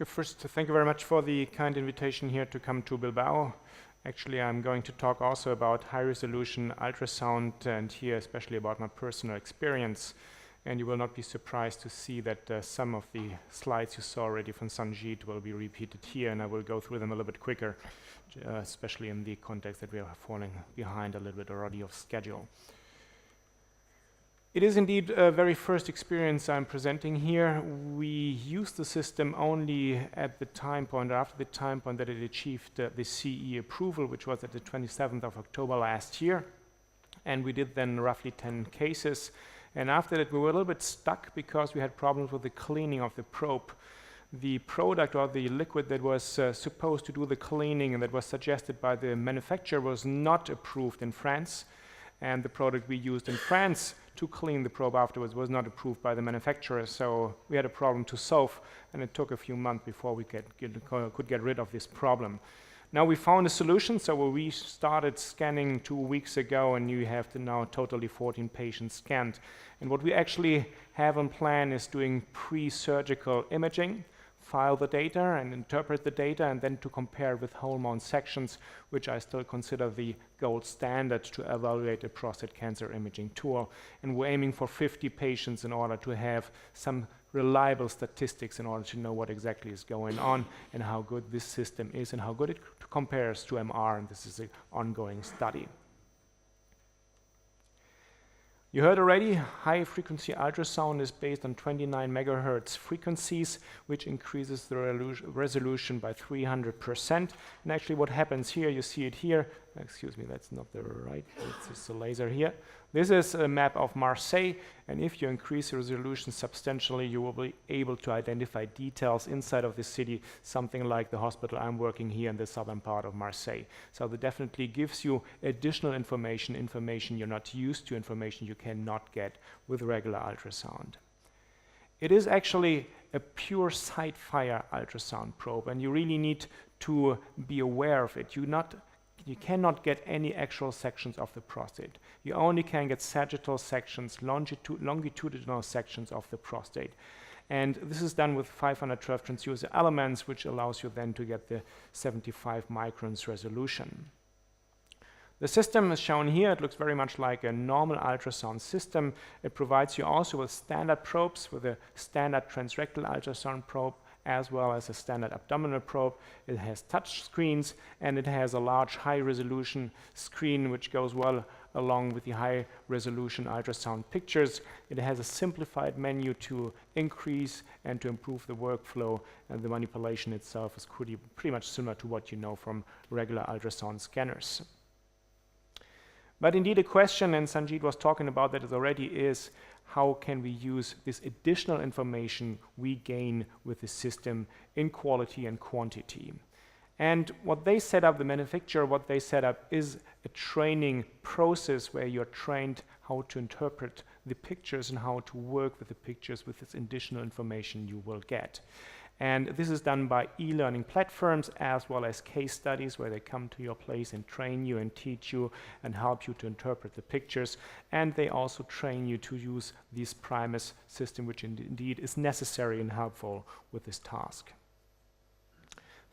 First, thank you very much for the kind invitation here to come to Bilbao. Actually, I'm going to talk also about high-resolution ultrasound, and here especially about my personal experience. And you will not be surprised to see that some of the slides you saw already from Sanjeet will be repeated here, and I will go through them a little bit quicker, especially in the context that we are falling behind a little bit already of schedule. It is indeed a very first experience I'm presenting here. We used the system only at the time point, or after the time point that it achieved the CE approval, which was at the 27th of October last year. And we did then roughly 10 cases. And after that, we were a little bit stuck because we had problems with the cleaning of the probe. The product or the liquid that was supposed to do the cleaning and that was suggested by the manufacturer was not approved in France. And the product we used in France to clean the probe afterwards was not approved by the manufacturer, so we had a problem to solve, and it took a few months before we could get rid of this problem. Now we found a solution, so we started scanning 2 weeks ago, and you have to now totally 14 patients scanned. And what we actually have on plan is doing pre-surgical imaging, file the data and interpret the data, and then to compare with whole mount sections, which I still consider the gold standard to evaluate a prostate cancer imaging tool. And we're aiming for 50 patients in order to have some reliable statistics in order to know what exactly is going on and how good this system is and how good it compares to MR, and this is an ongoing study. You heard already, high-frequency ultrasound is based on 29 megahertz frequencies, which increases the resolution by 300%. And actually what happens here, you see it here, excuse me, that's not the right, it's just a laser here. This is a map of Marseille, and if you increase the resolution substantially, you will be able to identify details inside of the city, something like the hospital I'm working here in the southern part of Marseille. So that definitely gives you additional information you're not used to, information you cannot get with regular ultrasound. It is actually a pure side-fire ultrasound probe, and you really need to be aware of it. You cannot get any actual sections of the prostate. You only can get sagittal sections, longitudinal sections of the prostate. And this is done with 512 transducer elements, which allows you then to get the 75 microns resolution. The system is shown here. It looks very much like a normal ultrasound system. It provides you also with standard probes, with a standard transrectal ultrasound probe, as well as a standard abdominal probe. It has touch screens, and it has a large high-resolution screen which goes well along with the high-resolution ultrasound pictures. It has a simplified menu to increase and to improve the workflow, and the manipulation itself is pretty much similar to what you know from regular ultrasound scanners. But indeed a question, and Sanjeet was talking about that already, is how can we use this additional information we gain with the system in quality and quantity. And what they set up, the manufacturer, what they set up is a training process where you're trained how to interpret the pictures and how to work with the pictures with this additional information you will get. And this is done by e-learning platforms as well as case studies where they come to your place and train you and teach you and help you to interpret the pictures. And they also train you to use this Primus system, which indeed is necessary and helpful with this task.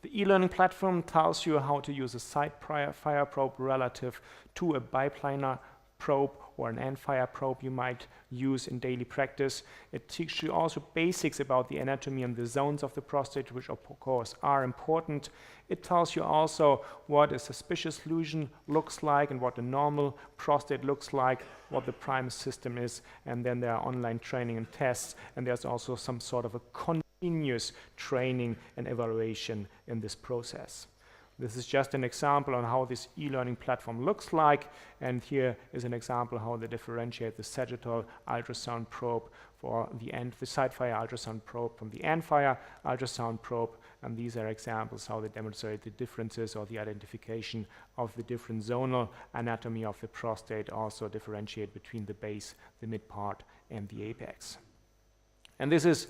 The e-learning platform tells you how to use a side-fire probe relative to a biplanar probe or an end-fire probe you might use in daily practice. It teaches you also basics about the anatomy and the zones of the prostate, which of course are important. It tells you also what a suspicious lesion looks like and what a normal prostate looks like, what the Primus system is, and then there are online training and tests, and there's also some sort of a continuous training and evaluation in this process. This is just an example on how this e-learning platform looks like, and here is an example how they differentiate the sagittal ultrasound probe for the side-fire ultrasound probe from the end-fire ultrasound probe, and these are examples how they demonstrate the differences or the identification of the different zonal anatomy of the prostate, also differentiate between the base, the mid part, and the apex. And this is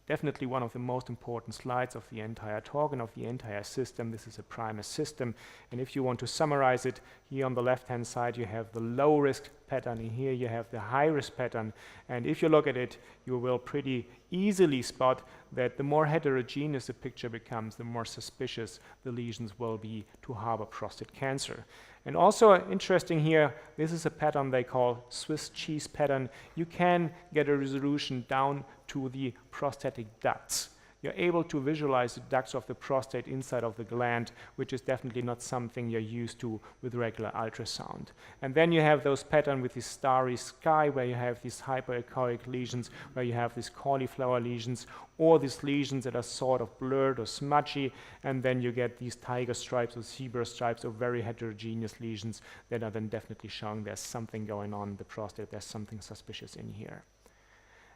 definitely one of the most important slides of the entire talk and of the entire system. This is a Primus system, and if you want to summarize it, here on the left-hand side you have the low-risk pattern, and here you have the high-risk pattern. And if you look at it, you will pretty easily spot that the more heterogeneous the picture becomes, the more suspicious the lesions will be to harbor prostate cancer. And also interesting here, this is a pattern they call Swiss cheese pattern. You can get a resolution down to the prostatic ducts. You're able to visualize the ducts of the prostate inside of the gland, which is definitely not something you're used to with regular ultrasound. And then you have those patterns with this starry sky, where you have these hyperechoic lesions, where you have these cauliflower lesions, or these lesions that are sort of blurred or smudgy, and then you get these tiger stripes or zebra stripes or very heterogeneous lesions that are then definitely showing there's something going on in the prostate, there's something suspicious in here.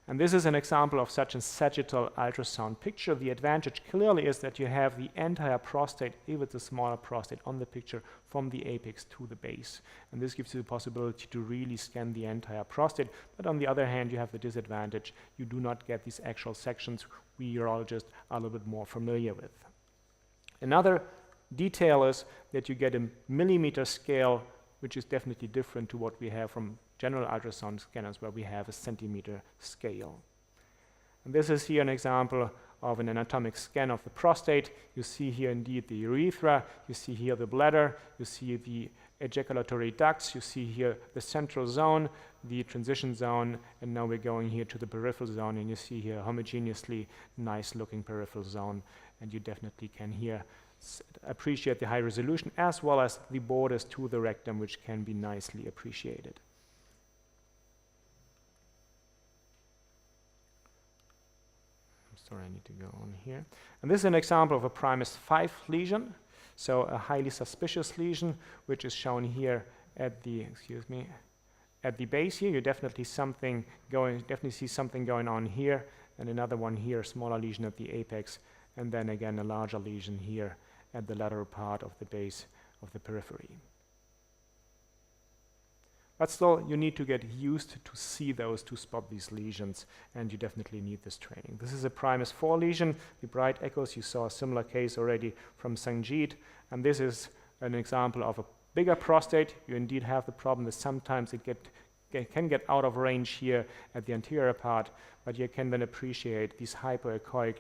And this is an example of such a sagittal ultrasound picture. The advantage clearly is that you have the entire prostate, if it's a smaller prostate, on the picture from the apex to the base. And this gives you the possibility to really scan the entire prostate. But on the other hand, you have the disadvantage. You do not get these actual sections we urologists are a little bit more familiar with. Another detail is that you get a millimeter scale, which is definitely different to what we have from general ultrasound scanners, where we have a centimeter scale. And this is here an example of an anatomic scan of the prostate. You see here indeed the urethra, you see here the bladder, you see the ejaculatory ducts, you see here the central zone, the transition zone, and now we're going here to the peripheral zone, and you see here a homogeneously nice looking peripheral zone, and you definitely can here appreciate the high resolution as well as the borders to the rectum, which can be nicely appreciated. Sorry, I need to go on here. And this is an example of a Primus 5 lesion, so a highly suspicious lesion, which is shown here at the, at the base here. You definitely see something going on here, and another one here, a smaller lesion at the apex, and then again a larger lesion here at the lateral part of the base of the periphery. But still, you need to get used to see those, to spot these lesions, and you definitely need this training. This is a Primus 4 lesion, the bright echoes. You saw a similar case already from Sanjeet, and this is an example of a bigger prostate. You indeed have the problem that sometimes it can get out of range here at the anterior part, but you can then appreciate these hyperechoic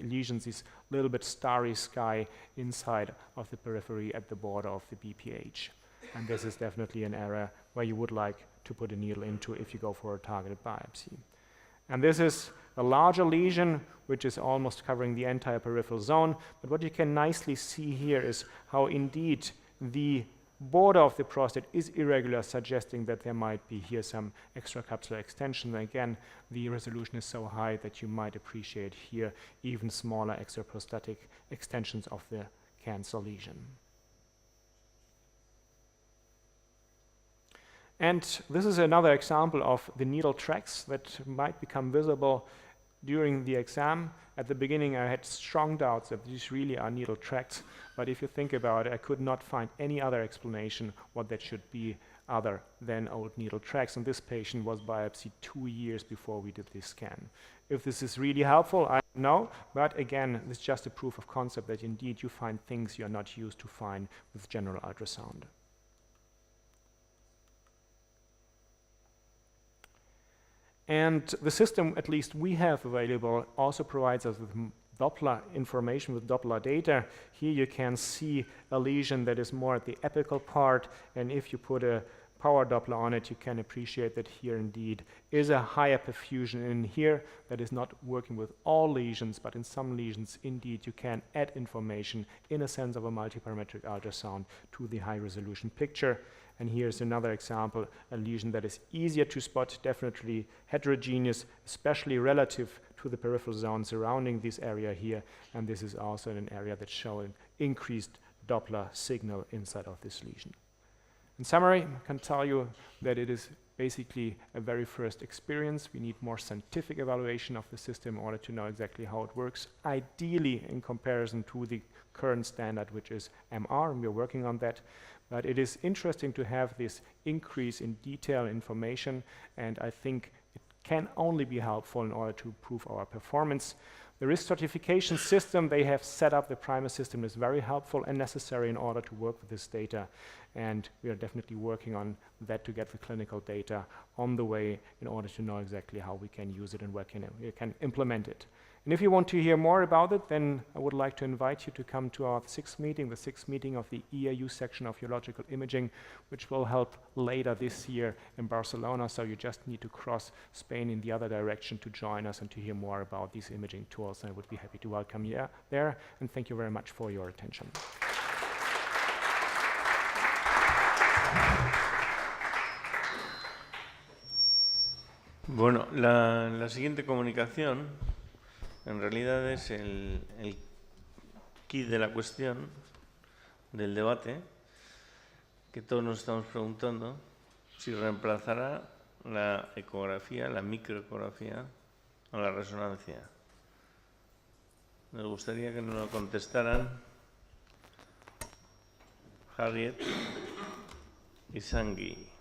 lesions, this little bit starry sky inside of the periphery at the border of the BPH. And this is definitely an area where you would like to put a needle into if you go for a targeted biopsy. And this is a larger lesion, which is almost covering the entire peripheral zone. But what you can nicely see here is how indeed the border of the prostate is irregular, suggesting that there might be here some extracapsular extension. Again, the resolution is so high that you might appreciate here even smaller extraprostatic extensions of the cancer lesion. And this is another example of the needle tracks that might become visible during the exam. At the beginning, I had strong doubts that these really are needle tracks, but if you think about it, I could not find any other explanation what that should be other than old needle tracks. And this patient was biopsied 2 years before we did this scan. If this is really helpful, I don't know, but again, it's just a proof of concept that indeed you find things you're not used to find with general ultrasound. And the system, at least we have available, also provides us with Doppler information, with Doppler data. Here you can see a lesion that is more at the apical part, and if you put a power Doppler on it, you can appreciate that here indeed is a higher perfusion in here that is not working with all lesions, but in some lesions indeed you can add information in a sense of a multiparametric ultrasound to the high resolution picture. And here's another example, a lesion that is easier to spot, definitely heterogeneous, especially relative to the peripheral zone surrounding this area here. And this is also an area that's showing increased Doppler signal inside of this lesion. In summary, I can tell you that it is basically a very first experience. We need more scientific evaluation of the system in order to know exactly how it works, ideally in comparison to the current standard, which is MR, and we're working on that. But it is interesting to have this increase in detail information, and I think it can only be helpful in order to improve our performance. The risk stratification system they have set up, the PRIMA system, is very helpful and necessary in order to work with this data. And we are definitely working on that to get the clinical data on the way in order to know exactly how we can use it and where we can implement it. And if you want to hear more about it, then I would like to invite you to come to our sixth meeting of the EAU section of urological imaging, which will help later this year in Barcelona. So you just need to cross Spain in the other direction to join us and to hear more about these imaging tools. And I would be happy to welcome you there. And thank you very much for your attention. Bueno, la siguiente comunicación en realidad es el kit de la cuestión, del debate, que todos nos estamos preguntando si reemplazará la ecografía, la microecografía o la resonancia. Nos gustaría que nos lo contestaran Harriet y Sangui.